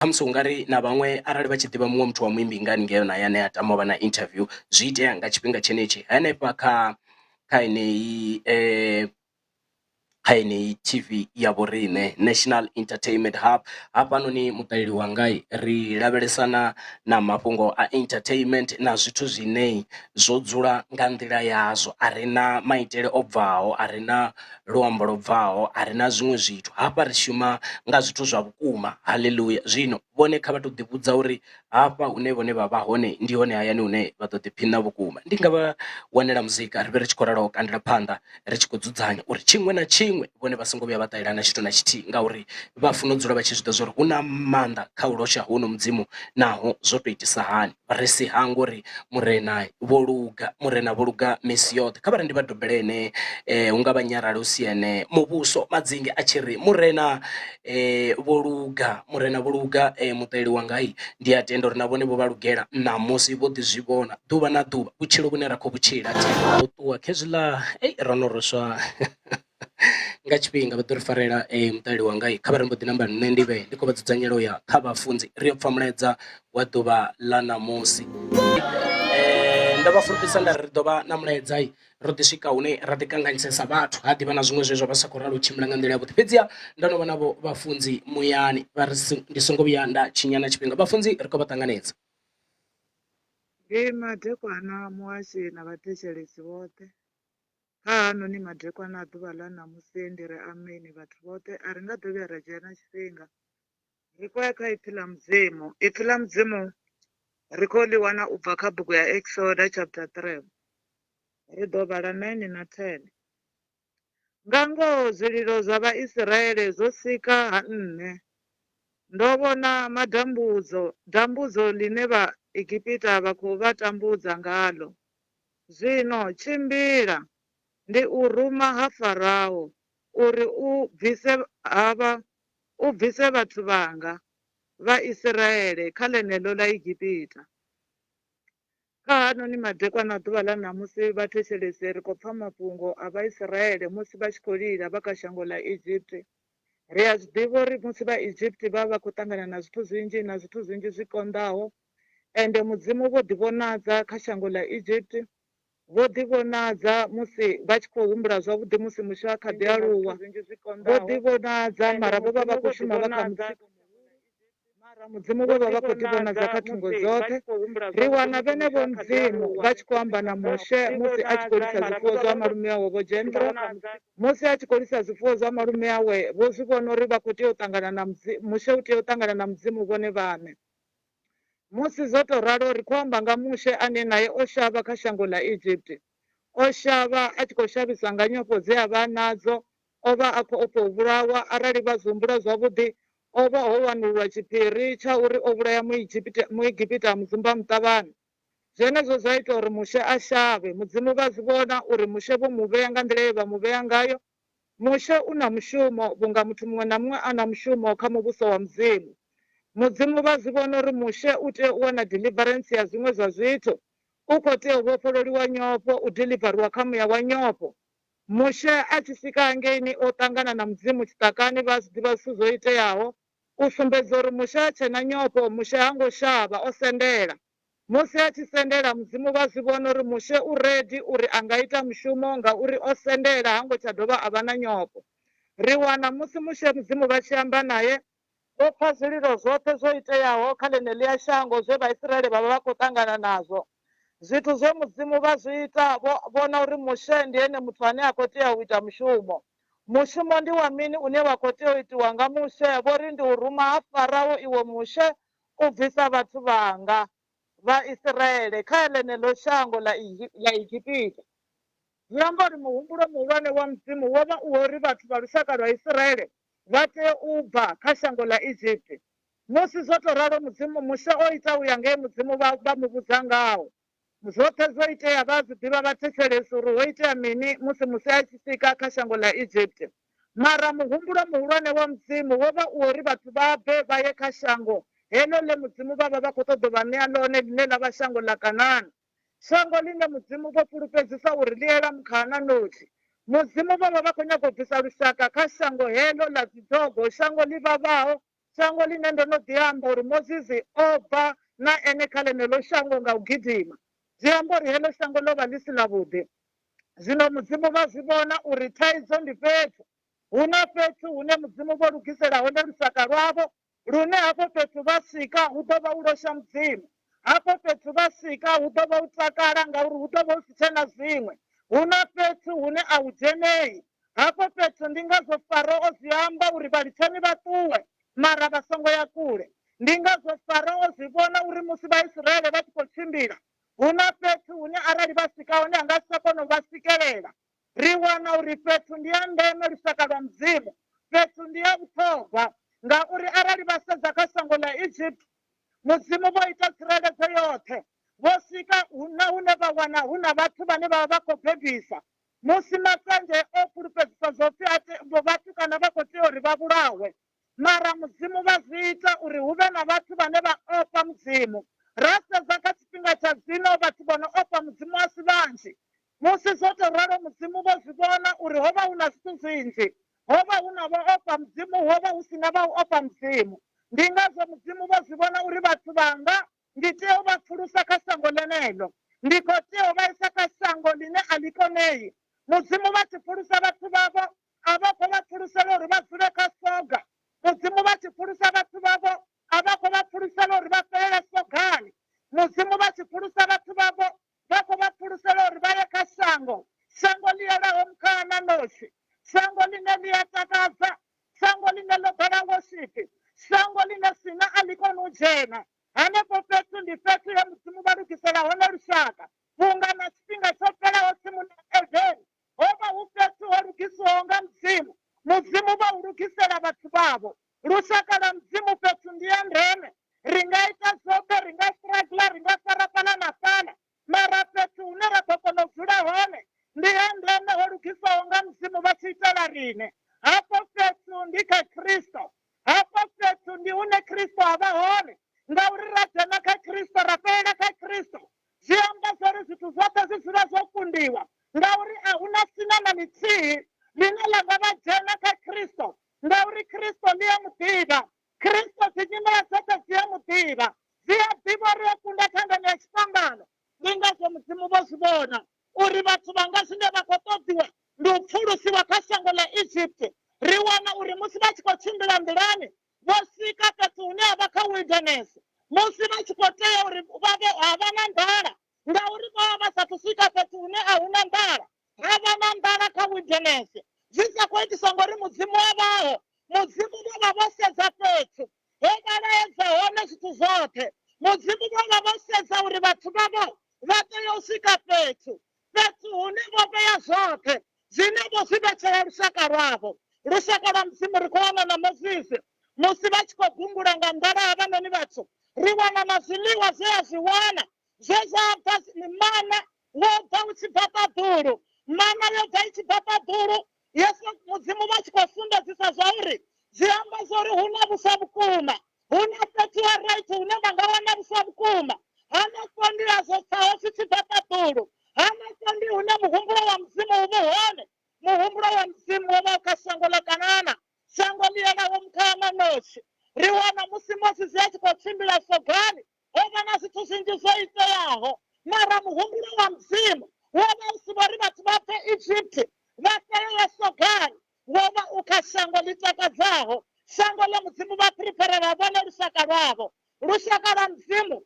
khamusi ungari na vhaṅwe arali vha tshi ḓivha muṅwe muthu wa muimbi nga haningeo naye ane a tama u vha na interview, zwi itea nga tshifhinga tshenetshi hanefha kha heneyi kha heneyi TV ya vhoriṋe National Entertainment Hub. Hafhanoni muṱaleli wangai ri lavhelesana na mafhungo a entertainment na zwithu zwine zwo dzula nga nḓila yazwo, a re na maitele o bvaho, a re na luambo lwo bvaho, a re na zwiṅwe zwithu. Hafha ri shuma nga zwithu zwa vhukuma, haleluya. Zwino vhone kha vha tou ḓivhudza uri hafha hune vhone vha vha hone ndi hone hayani hune vha ḓo ḓiphina vhukuma. Ndi nga vha wanela muzika ri vhe ri tshi khou ralo kandela phanḓa ri tshi khou dzudzanya uri tshiṅwe na tshiṅwe vhone vha songo vhuya vha ṱahela na tshithu na tshithihi, ngauri vha funa u dzula vha tshi zwi ḓivha zwa uri hu na maanḓa kha u losha hono mudzimu naho zwo to itisa hani. Ri si hangwe uri murena vho luga, murena vho luga misi yoṱhe. Kha vha ri ndi vha dobelene hungavha Nyarali hu si ene, muvhuso Madzinge a tshi ri murena vho luga, murena vho luga. Muṱaleli wangai ndi a tenda uri na vhone vho vha lugela ṋamusi vho ḓi zwi vhona ḓuvha na ḓuvha vhutshilo vhune ra khou vhutshila ṱuwa khezwiḽa ro no roswa nga tshifhinga vha ḓo ri farela muṱaleli wangai. Kha vha ri mbo ḓi namba nṋe ndi vhe ndi khou vha dzudzanyela uya kha vhafunzi ri yo pfamuledza wa ḓuvha ḽa ṋamusi. Nda vha fulufhisa nda ri ḓo vha na mulaedza ro ḓi swika hune ra ḓi kanganyisesa vhathu, ha ḓivha na zwiṅwe zwezwo vha sa khou ralo u tshimbila nga nḓila yavhuḓi. Fhedziha ndo no vha navho vhafunzi muyani vha ri ndi songo vhuya nda tshinya na tshifhinga. Vhafunzi ri khou vha ṱanganedza. Ndi madekwana muhashi na vhathetshelesi vhoṱhe kha hanoni madekwana a ḓuvha ḽa ṋamusi ndi ri ameni vhathu vhoṱhe. A ri nga ḓo vhuya ra dzhia na tshifhinga ri khou ya kha ipfi ḽa mudzimu. Ipfi ḽa mudzimu ri khou ḽi wana u bva kha bugu ya Exodus chapter 3 ri ḓo vhala 9 na 10. Nga ngoho zwililo zwa Vhaisraele zwo sika ha nṋe, ndo vhona dambudzo line vha Egipita vha khou vha tambudza ngalo. Zwino tshimbila ndi u ruma ha Farao uri u bvise vhathu vhanga vha Israele kha ḽeneḽo ḽa Egipita. Kha hanoni madekwana ḓuvha ḽa ṋamusi vhathetshelesi ri khou pfa mafhungo a Vhaisraele musi vha tshi khou lila vha kha shango ḽa Egypt. Ri a zwi ḓivha uri musi vha Egypt vha vha khou ṱangana na zwithu zwinzhi na zwithu zwinzhi zwi konḓaho, ende mudzimu vho ḓi vhonadza kha shango ḽa Egypt, vho ḓi vhonadza musi vha tshi khou humbula zwavhuḓi musi musha a kha ḓi aluwa, vho ḓi vhonadza mara vho vha vha khou shuma vha kha mutsiko. Mara mudzimu vho vha vha khou ḓi vhonadza kha thungo dzoṱhe. Ri wana vhenevho mudzimu vha tshi khou amba na Moshe musi a tshi khou lisa zwifuwo zwa malume awe vho Jethro, musi a tshi khou lisa zwifuwo zwa malume awe vho zwi vhona uri vha khou tea u ṱangana na Moshe u tea u ṱangana na mudzimu vhone vhaṋe. Musi zwo to ralo ri khou amba nga Moshe ane naye o shavha kha shango ḽa Egypt, o shavha a tshi khou shavhiswa nga nyofho dze a vha nadzo, o vha a khou ofha u vhulawa. Arali vha zwi humbula zwavhuḓi, o vha ho wanulwa tshiphiri tsha uri o vhulaya Muigipita mudzumba muṱavhani. Zwenezwo zwa ita uri Moshe a shavhe. Mudzimu vha zwi vhona uri Moshe vho mu vhea nga nḓila ye vha mu vhea ngayo. Moshe u na mushumo vhunga muthu muṅwe na muṅwe a na mushumo kha muvhuso wa mudzimu. Mudzimu vha zwi vhona uri Moshe u tea u wana deliverance ya zwiṅwe zwa zwithu, u khou tea u vhofhololiwa nyofho, u diḽivariwa kha muya wa nyofho. Moshe a tshi swika hangeini o ṱangana na mudzimu tshiṱakani vha zwi ḓivha zwithu zwo iteaho, u sumbedza uri Moshe a tshe na nyofho, Moshe ha ngo shavha, o sendela. Musi a tshi sendela mudzimu vha zwi vhona uri Moshe u ready uri a nga ita mushumo ngauri o sendela, ha ngo tsha dovha a vha na nyofho. Ri wana musi mudzimu vha tshi amba naye vho pfa zwililo zwoṱhe zwo iteaho kha ḽeneḽia shango zwe Vhaisraele vha vha vha khou ṱangana nazwo. Zwithu zwe mudzimu vha zwi ita, vhona uri Moshe ndi ene muthu ane a khou tea u ita mushumo. Mushumo ndi wa mini une wa khou tea u itiwa nga Moshe? Vho ri ndi u ruma ha Farao iwe Moshe, u bvisa vhathu vhanga vha Israele kha ḽeneḽo shango ḽa Egipita. Zwi amba uri muhumbulo muhulwane wa mudzimu wo vha u uri vhathu vha lushaka lwa Israele vha tea u bva kha shango ḽa Egypt. Musi zwo to ralo mudzimu Moshe o ita u ya nge mudzimu vha mu vhudza ngaho. Zwoṱhe zwo itea vha zwi ḓivha vhathetshelesi uri ho itea mini musi Moshe a tshi swika kha shango ḽa Egypt. Mara muhumbulo muhulwane wa mudzimu wo vha u uri vhathu vha bve vha ye kha shango heḽo ḽe mudzimu vha vha vha khou ṱoḓa u vha ṋea ḽone ḽine ḽa vha shango ḽa Kanaani, shango ḽine mudzimu vho fhulufhedzisa uri ḽi yela mukhaha na nothi. Mudzimu vha vha vha khou nyaga u bvisa lushaka kha shango heḽo ḽa dzidogo, shango ḽi vhavhaho, shango line ndo no ḓi amba uri Moses o bva na ene kha ḽeneḽo shango nga u gidima. Zwi amba uri heḽo shango ḽo vha ḽi si ḽavhuḓi. Zwino mudzimu vha zwi vhona uri thaidzo ndi fhethu, hu na fhethu hune mudzimu vho lugisela hone lushaka lwavho, lune hafho fhethu vha swika hu ḓo vha u losha mudzimu. Hafho fhethu vha swika hu ḓo vha u takala ngauri hu ḓo vha hu si tshena zwiṅwe. Hu na fhethu hune a u dzhenei. Hafho fhethu ndi ngazwo Farao zwi amba uri vhalitsani vha ṱuwe mara vha songo ya kule. Ndi ngazwo Farao zwi vhona uri musi Vhaisraele vha tshi khou tshimbila, hu na fhethu hune arali vha swika hone ha nga si tsha kona u vha swikelela. Ri wana uri fhethu ndi ya ndeme lushaka lwa mudzimu, fhethu ndi ya vhuṱhogwa ngauri arali vha sedza kha shango ḽa Egypt, mudzimu vho ita tsireledzo yoṱhe. Vho swika huna hune vha wana hu na vhathu vhane vha vha vha khou bebisa, musi masenzhe o fhulufhedzisa zwo pfhi vhathu kana vha khou tea uri vha vhulawe. Mara mudzimu vha zwi ita uri hu vhe na vhathu vhane vha ofha mudzimu. Ra sedza kha tshifhinga tsha zwino vhathu vho no ofha mudzimu a si vhanzhi. Musi zwo to ralo mudzimu vho zwi vhona uri ho vha hu na zwithu zwinzhi, ho vha hu na vha ofha mudzimu, ho vha hu si na vha u ofha mudzimu. Ndi ngazwo mudzimu vho zwi vhona uri vhathu vhanga ndi tea u vha pfulusa kha shango ḽeneḽo, ndi khou tea u vha isa kha shango ḽine a ḽi konei. Mudzimu vha tshi pfulusa vhathu vhavho a vha khou vha pfulusela uri vha dzule kha soga. Mudzimu vha tshi pfulusa vhathu vhavho a vha khou vha pfulusela uri vha fhelele sogani. Mudzimu vha tshi pfulusa vhathu vhavho vha khou vha pfulusela uri vha ye kha shango ḽi yelaho mukhaha na noshi, shango ḽine ḽi a takadza, shango ḽine ḽo ḓala ngoshipi, shango ḽine sina a ḽi koni u dzhena. Hanefho fhethu ndi fhethu he mudzimu vha lugisela hone lushaka, vhunga na tshifhinga tsho fhelaho tsimuni ya Edeni ho vha hu fhethu ho lugisiwaho nga mudzimu. Mudzimu vha u lugisela vhathu vhavho. Lushaka lwa mudzimu fhethu ndi ya ndeme. Ri nga ita zwoṱhe, ri nga struggle, ri nga fara fhaḽa na fhaḽa, mara fhethu hune ra ḓo kona u dzula hone ndi ya ndeme ho lugiswaho nga mudzimu vha tshi itela riṋe. Hafho fhethu ndi kha Kristo. Hafho fhethu ndi hune Kristo a vha hone, ngauri ra dzhena kha Kristo ra fhelela kha Kristo. Zwi amba zwori zwithu zwoṱhe zwi dzula zwo kundiwa ngauri a hu na sina na ḽithihi ḽine ḽa nga vha dzhena kha Kristo, ngauri Kristo ḽi a muḓivha. Kristo dzi nyimele dzoṱhe dzi a muḓivha, dzi a ḓivha uri o kunda thandani ya tshitangano. Ndi ngazwo mudzimu vho zwi vhona uri vhathu vhanga zwine vha khou ṱoḓiwa ndi u pfulusiwa kha shango ḽa Egypt. Ri wana uri musi vha tshi khou tshimbila nḓilani vho swika fhethu hune ha vha kha wilderness, musi vha tshi khou tea uri vha vhe ha vha na nḓala ngauri vha vha vha sathu swika fhethu hune a hu na nḓala, ha vha na nḓala kha wilderness. Zwi sa khou itiswa ngori mudzimu wa vhaho, mudzimu vho vha vho sedza fhethu he vha laedza hone zwithu zwoṱhe. Mudzimu vho vha vho sedza uri vhathu vhavho vha tea u swika fhethu hune vho vhea zwoṱhe zwine vho zwi vhetshela lushaka lwavho. Lushaka lwa mudzimu ri khou wana na Moses musi vha tshi khou gungula nga nḓala havhanoni vhathu, ri wana na zwiḽiwa zwe a zwi wana zwe zwa bva mana wo bva u tshi bva ṱaḓulu, mana yo bva i tshi bva ṱaḓulu. Yesu mudzimu vha tshi khou sumbedzisa zwa uri zwi amba zwori hu na vhuswa vhukuma, hu na fhethu ha right hune vha nga wana vhuswa vhukuma. Hanefho ndi hazwo pfaho zwi tshi bva ṱaḓulu, hanefho ndi hune muhumbulo wa mudzimu u vha hone. Muhumbulo wa mudzimu wo vha kha shango ḽa Kanaana, shango ḽi yelaho mukhaha na noshi. Ri wana musi Moses a tshi khou tshimbila sogani ho vha na zwithu zwinzhi zwo iteaho, mara muhumbulo wa mudzimu wo vha u si vhori vhathu vha bve Egypt vha fhelele sogani, wo vha u kha shango ḽi takadzaho, shango ḽa mudzimu vha phiriphirela vhone lushaka lwavho. Lushaka lwa mudzimu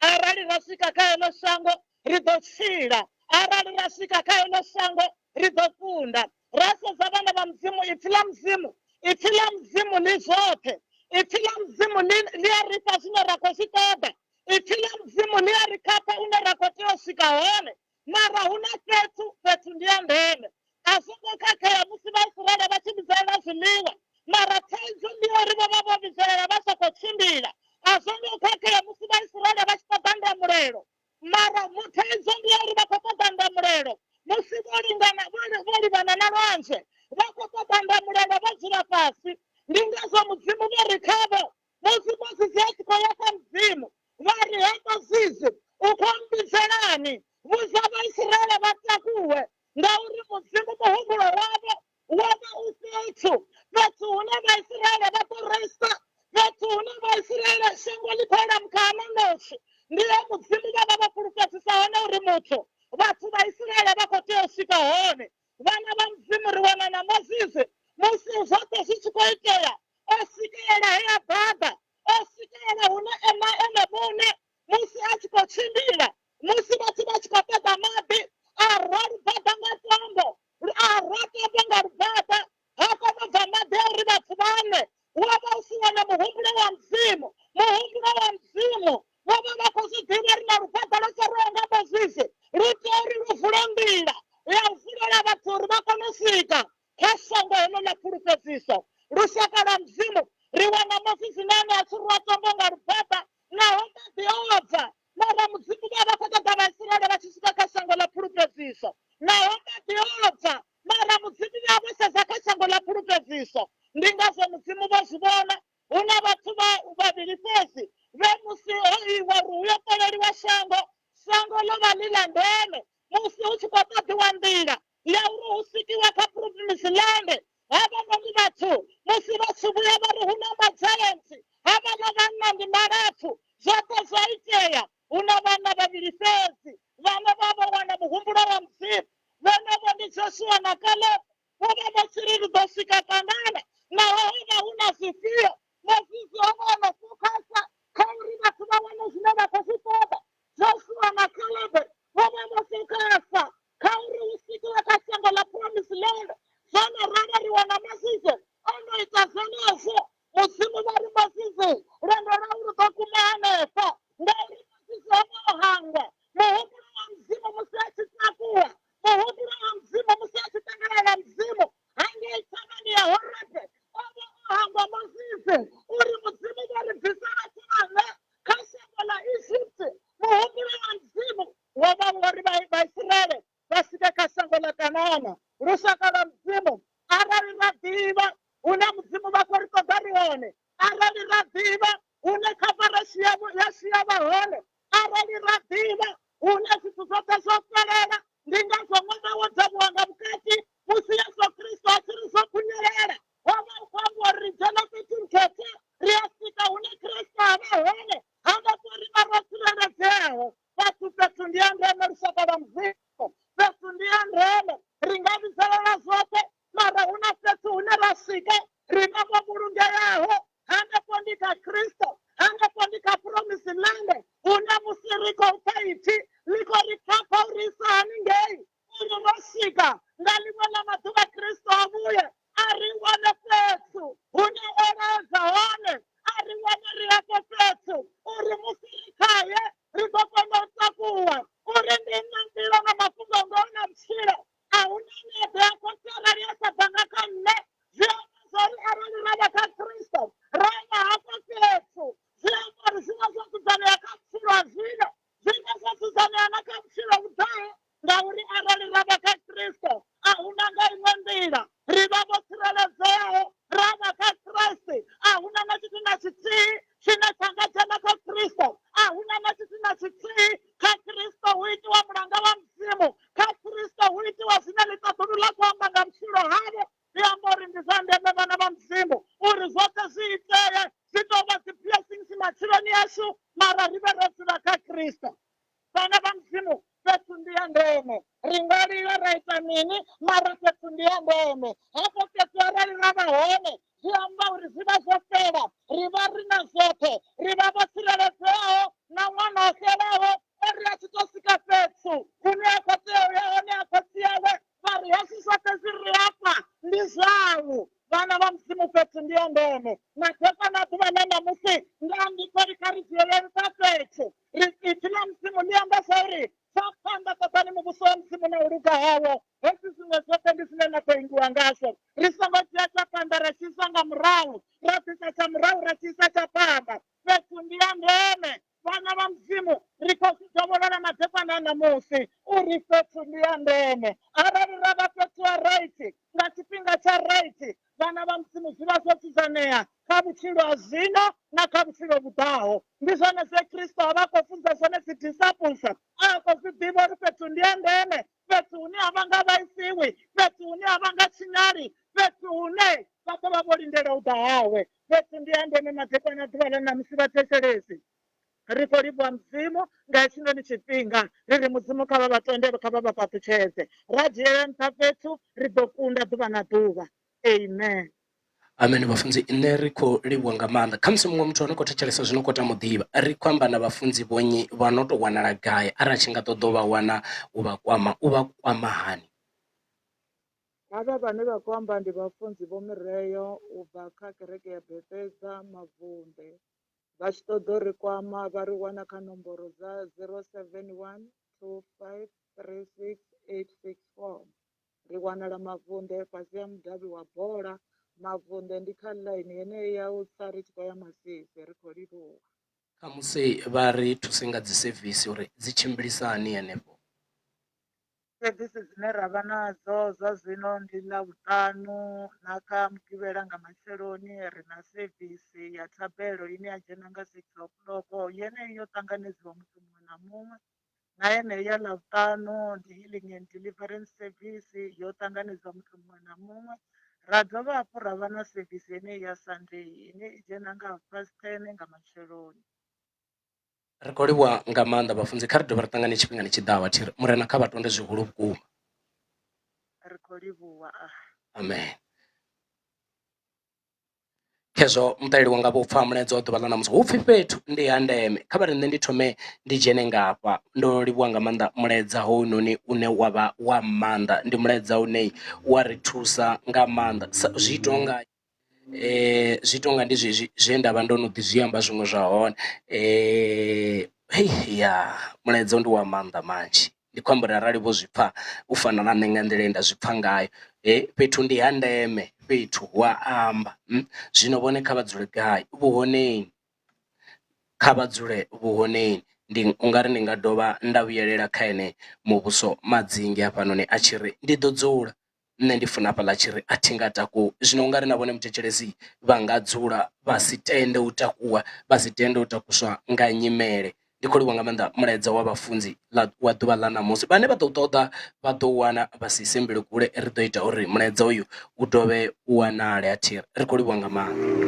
arali ra swika kha heḽo shango ri ḓo tshila, arali ra swika kha heḽo shango ri ḓo kunda. Ra sedza vhana vha mudzimu, ipfhi ḽa mudzimu ḽi zwoṱhe, ipfhi ḽa mudzimu ḽi a ri fha zwine ra khou zwi ṱoḓa, ipfhi ḽa mudzimu ḽi a ri khapha une ra khou tea u swika hone. Mara hu na fhethu ndi ya ndeme. A zwo ngo khakhea musi Vhaisraele vha tshi vhidzelela zwiḽiwa, mara thaidzo ndi uri vho vha vho vhidzelela vha sa khou tshimbila. A zwo ngo khakhea musi Vhaisraele vha tshi ṱoḓa ndamulelo, mara thaidzo ndi uri vha khou ṱoḓa ndamulelo musi vho livhana na lwanzhe, vha khou ṱoḓa ndamulelo vho dzula fhasi. Ndi ngazwo mudzimu vho ri khavho musi Moses a tshi khou ya kha mudzimu vha ri he Moses u khou mbidzelani, vhudza Vhaisraele vha takuwe kashango likhona mkhana nosi ndiye mudzimu vava vaprofesisa hone uri muthu vathu va Israele va khou tea u swika hone vana va mudzimu ri wana na Mozisi musi zwoṱhe zwi tshi khou itea o swikelela heya bada o swikelela hune ene muṋe musi a tshi khou tshimbila musi vhathu vha tshi khou ṱoḓa maḓi a rwa lubada nga tombo a rwa tombo nga lubada ha kona u bva maḓi a uri vhathu vhanwe wa vha u si wana muhumbulo wa mudzimu wa vha vha khou zwi ḓivha ri na lubada lo fariwaho nga Mozisi lu tea uri lu vule nḓila ya u vulela vhathu uri vha kone u swika kha shango heḽo ḽa fulufhedziso lushaka lwa mudzimu ri wana Mozisi na ane a tshi rwa tombo nga lubada naho maḓi o bva mara mudzimu vha vha khou ṱoḓa Vaisiraele vha tshi swika kha shango ḽa fulufhedziso naho maḓi o bva mara mudzimu vha vho sedza kha shango ḽa fulufhedziso ndi ngazwo mudzimu vho zwi vhona hu na vhathu vhavhili fhedzi vhe musi ho iwa uri hu yo ṱoleliwa shango ḽo vha ḽi ḽa ndeme musi hu tshi khou ṱoḓiwa nḓila ya uri hu swikiwe kha province land havhanoni vhathu musi vha tshi vhuya vha ri hu na majayanti havhala vhanna ndi malathu zwoṱhe zwa itea hu na vhana vhavhili fhedzi vhane vha vho wana muhumbulo wa mudzimu vhenevho ndi Joshua na Caleb vho vha vha tshi ri ri ḓo swika Kanana naho ho vha hu na zwifhio Mozisi o vha ono fokhasa kha uri vhathu vha wane zwine vha khou zwi ṱoḓa Joshua na Caleb vho vha vho fokhasa kha uri hu swikiwe kha shango ḽa promise land zwone rana ri wana Mozisi ono ita zwenezwo mudzimu vha ri Mozisi lwendo lwau lu ḓo guma hanefha ngauri Mozisi o vha o hangwa muhumbulo wa mudzimu musi a tshi takuwa muhumbulo wa mudzimu musi a tshi ṱangana na mudzimu hangei thavhani ya Horebe o vha o hangwa Mozisi uri mudzimu vha ri bvisa vhathu vhane kha shango ḽa Egypt muhumbulo wa mudzimu wo vha uri Vaisiraele vha swike kha shango ḽa Kanana lushaka lwa mudzimu arali ra ḓivha hune mudzimu vha khou ri ṱoḓa ri hone arali ra ḓivha hune khafarasi ya shia vha hone arali ra ḓivha hune zwithu zwoṱhe zwo fhelela ndi ngazwo ṅwana wo davhiwa nga vhukati musi Yesu Kristo a tshi ri zwo khunyelela ho vha u khou ambiwa ri dzhena fhethu nkhethe ri a swika hune Kristo a vha hone hanefho ri vha ro tsireledzeaho vhathu fhethu ndi ya ndeme lushaka lwa mudzimu fhethu ndi ya ndeme ri nga vhidzelela zwoṱhe mara hu na fhethu hune ra swika ri vha vho vhulungeaho hanefho ndi kha Kristo hanefho ndi kha promise land hune musi ri khou phaiphi ḽi khou ri phapha uri isa haningei uri ro swika nga ḽiṅwe ḽa maḓuvha Kristo a vhuye a ri wane fhethu hune o ledza hone a ri wane ri hafho fhethu uri musi ri khaye ri ḓo kona u takuwa uri ndi na nḓila na mafhungo ngao na vhutshilo a hu na nede ya khotsi arali ya sa bva nga kha nṋe zwi amba zwori arali ra vha kha Kristo ra vha hafho fhethu zwi amba uri zwine zwo dzudzanea kha vhutshilo ha zwino zwine zwo dzudzanea na kha vhutshilo vhuḓaho ngauri arali ra vha kha Kristo a hu na nga iṅwe nḓila ri vha vho tsireledzeaho ra vha kha Kristo a hu na na tshithu na tshithihi tshine tsha nga dzhena kha Kristo a hu na na tshithu na tshithihi kha Kristo hu itiwa mulanga wa mudzimu kha Kristo hu itiwa zwine ḽiṱaḓulu khou amba nga vhutshilo havho ri amba uri ndi zwa ndeme vhana vha mudzimu uri zwoṱhe zwi itee zwi tou vha dzi blessings matshiloni yashu mara ri vhe ro dzula kha Kristo vhana vha mudzimu fhethu ndi ya ndeme ri nga lila ra ita mini mara fhethu ndi ya ndeme hafho fhethu arali ra vha hone zwi amba uri zwi vha zwo fhela ri vha ri na zwoṱhe ri vha vho tsireledzeaho na ṅwana o xelaho uri a tshi tou swika fhethu hune a khou tea uya hone a khotsi yawe vha ri hezwi zwoṱhe zwi ri hafha ndi zwau vhana vha mudzimu fhethu ndi ya ndeme na thekha na ḓuvha ḽa ṋamusi nga ndiko ri kha ri dzhieleni sa fhethu ipfi ḽa mudzimu ḽi amba zwa uri sa phanḓa ṱoḓani muvhuso wa mudzimu na u luga hawo hezwi zwiṅwe zwoṱhe ndi zwine na khou ingiwa ngazwo ri songo dzhia tsha phanḓa ra tshi isa nga murahu ra bvisa tsha murahu ra tshi isa tsha phanḓa fhethu ndi ya ndeme vhana vha mudzimu ri khou zwi dovholola madekwana a ṋamusi uri fhethu ndi ya ndeme arali ra vha fhethu ha raiti nga tshifhinga tsha raiti vhana vha mudzimu zwi vha zwo dzudzanea kha vhutshilo ha zwino na kha vhutshilo vhuḓaho ndi zwone zwe Kristo a vha khou funza zwone dzi disciples a khou zwi ḓivha uri fhethu ndi ya ndeme fhethu hune ha vha nga vhaisiwi fhethu hune ha vha nga tshinyali fhethu hune vha ḓo vha vho lindela u ḓa hawe. Fhethu ndi ya ndeme madekwana a ḓuvha ḽa ṋamusi vhathetshelesi. Ri khou livhuwa mudzimu nga hetshinoni tshifhinga ri ri mudzimu kha vha vhatendele, kha vha vha fhaṱutshedze. Ra dzhiela nṱha fhethu ri ḓo kunda ḓuvha na ḓuvha. Amen. Amen vhafunzi, nṋe ri khou livhuwa nga maanḓa. Khamusi muṅwe muthu ano khou thetshelesa zwino khou tama u ḓivha, ri khou amba na vhafunzi vhonyi vha no tou wanala gai arali tshi nga ṱoḓa u vha wana u vha kwama hani? Havha vhane vha khou amba ndi vhafunzi vho Mireyo u bva kha kereke ya Bethesda Mavunde. Vha tshi ṱoḓa u ri kwama vha ri wana kha nomboro dza 071 25 36 864. Ri wanala Mavunde fhasi ya mudavhi wa bola. Mavunde ndi kha ḽaini yeneyi ya u tsa ri tshi khou ya Masisi. Ri khou livhuwa. Khamusi vha ri thuse nga dzi sevisi uri dzi tshimbilisa hani henefho? Sevisi dzine ra vha nadzo zwa zwino ndi Ḽavhuṱanu na kha Mugivhela nga matsheloni ri na sevisi ya thabelo ine ya dzhena nga 6 o'clock. Yeneyi yo ṱanganedziwa muthu muṅwe na muṅwe. Na yeneyi ya Ḽavhuṱanu ndi healing and deliverance service yo ṱanganedziwa muthu muṅwe na muṅwe. Ra dovha hafhu ra vha na sevisi yeneyi ya Sunday ine i dzhena nga 10:30 nga matsheloni. Ri khou livhuwa nga maanḓa vhafunzi, kha ri dovhe ri ṱangane tshifhingani tshiḓaho. Athi murena kha vhatonde zwihulu vhukuma. Ri khou livhuwa. Amen. Khezwo muṱaleli wanga vho pfha mulaedza wa ḓuvha ḽa ṋamusi hupfhi fhethu ndi ha ndeme. Kha vha ri nṋe ndi thome ndi dzhene ngafha. Ndo livhuwa nga maanḓa mulaedza hounoni une wavha wa maanḓa, ndi mulaedza une wa ri thusa nga maanḓa. Zwi tonga ndi zwezwi zwe ndavha ndo no ḓi zwi amba zwiṅwe zwa hone. Ya mulaedza ndi wa maanḓa manzhi, ndi khou amba uri arali vho zwi pfha u fana na nṋe nga nḓila ye nda zwi pfha ngayo. Fhethu ndi ha ndeme, fhethu hu a amba. Zwino vhone kha vha dzule gai? Vhuhoneni, kha vha dzule vhuhoneni. Ungari ndi nga dovha nda vhuyelela kha ene muvhuso madzingi hafhanoni a tshi ri ndi ḓo dzula. Nṋe ndi funa hafhaḽa tshi ri a thi nga takuwi. Zwino ungari na vhone muthetshelesi vha nga dzula vha si tende u takuwa, vha si tende u takuswa nga nyimele. Ndi khou livhuwa nga maanḓa mulaedza wa vhafunzi wa ḓuvha ḽa ṋamusi, vhane vha ḓo ṱoḓa vha ḓo wana vha si sembele kule. Ri ḓo ita uri mulaedza uyu u dovhe u wanale. Athi ri khou livhuwa nga maanḓa.